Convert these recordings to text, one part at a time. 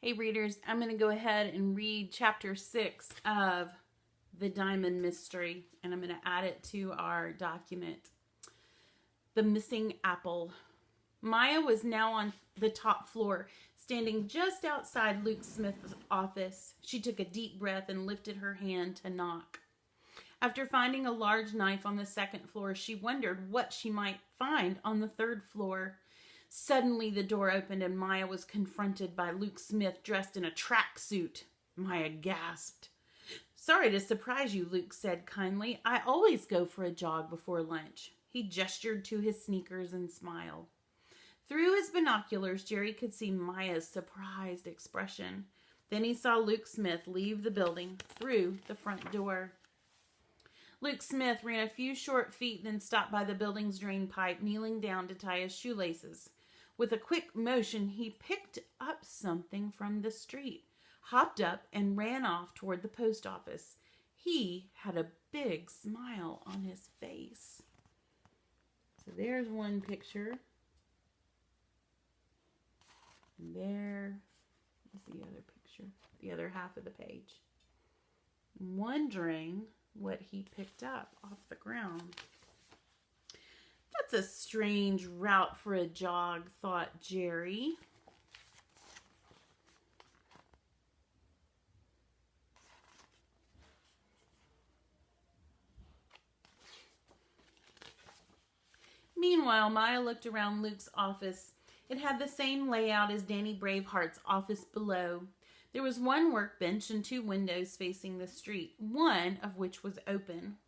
Hey readers, I'm going to go ahead and read chapter 6 of The Diamond Mystery, and I'm going to add it to our document. The Missing Apple. Maya was now on the top floor, standing just outside Luke Smith's office. She took a deep breath and lifted her hand to knock. After finding a large knife on the second floor, she wondered what she might find on the third floor. Suddenly, the door opened and Maya was confronted by Luke Smith dressed in a tracksuit. Maya gasped. "Sorry to surprise you," Luke said kindly. "I always go for a jog before lunch." He gestured to his sneakers and smiled. Through his binoculars, Jerry could see Maya's surprised expression. Then he saw Luke Smith leave the building through the front door. Luke Smith ran a few short feet, then stopped by the building's drain pipe, kneeling down to tie his shoelaces. With a quick motion, he picked up something from the street, hopped up, and ran off toward the post office. He had a big smile on his face. So there's one picture. And there is the other picture, the other half of the page. I'm wondering what he picked up off the ground. That's a strange route for a jog, thought Jerry. Meanwhile, Maya looked around Luke's office. It had the same layout as Danny Braveheart's office below. There was one workbench and two windows facing the street, one of which was open.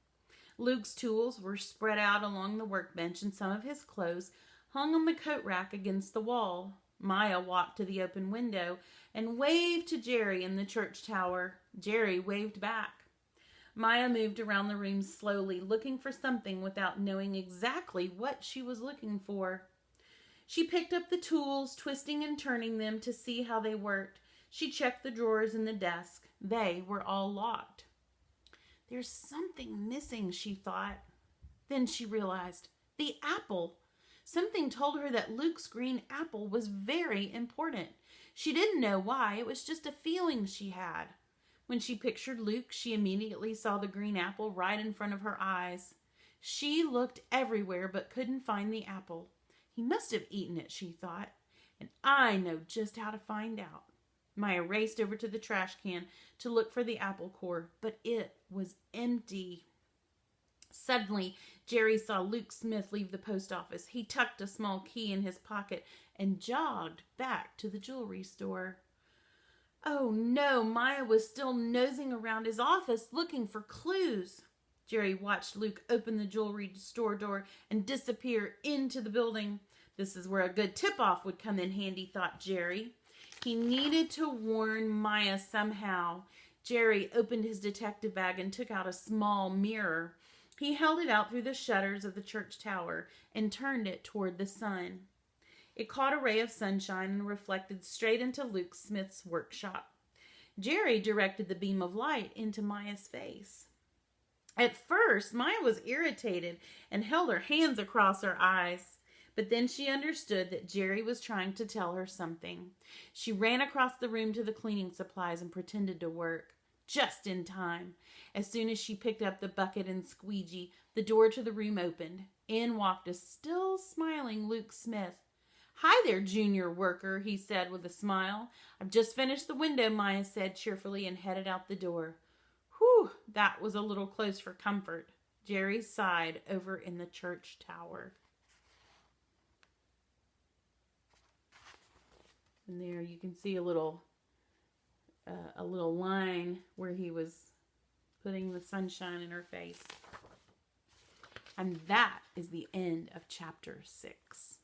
Luke's tools were spread out along the workbench, and some of his clothes hung on the coat rack against the wall. Maya walked to the open window and waved to Jerry in the church tower. Jerry waved back. Maya moved around the room slowly, looking for something without knowing exactly what she was looking for. She picked up the tools, twisting and turning them to see how they worked. She checked the drawers in the desk. They were all locked. "There's something missing," she thought. Then she realized the apple. Something told her that Luke's green apple was very important. She didn't know why. It was just a feeling she had. When she pictured Luke, she immediately saw the green apple right in front of her eyes. She looked everywhere but couldn't find the apple. He must have eaten it, she thought, and I know just how to find out. Maya raced over to the trash can to look for the apple core, but it was empty. Suddenly, Jerry saw Luke Smith leave the post office. He tucked a small key in his pocket and jogged back to the jewelry store. Oh no, Maya was still nosing around his office looking for clues. Jerry watched Luke open the jewelry store door and disappear into the building. This is where a good tip-off would come in handy, thought Jerry. He needed to warn Maya somehow. Jerry opened his detective bag and took out a small mirror. He held it out through the shutters of the church tower and turned it toward the sun. It caught a ray of sunshine and reflected straight into Luke Smith's workshop. Jerry directed the beam of light into Maya's face. At first, Maya was irritated and held her hands across her eyes. But then she understood that Jerry was trying to tell her something. She ran across the room to the cleaning supplies and pretended to work. Just in time. As soon as she picked up the bucket and squeegee, the door to the room opened. In walked a still smiling Luke Smith. "Hi there, junior worker," he said with a smile. "I've just finished the window," Maya said cheerfully and headed out the door. Whew, that was a little close for comfort. Jerry sighed over in the church tower. And there you can see a little line where he was putting the sunshine in her face. And that is the end of chapter 6.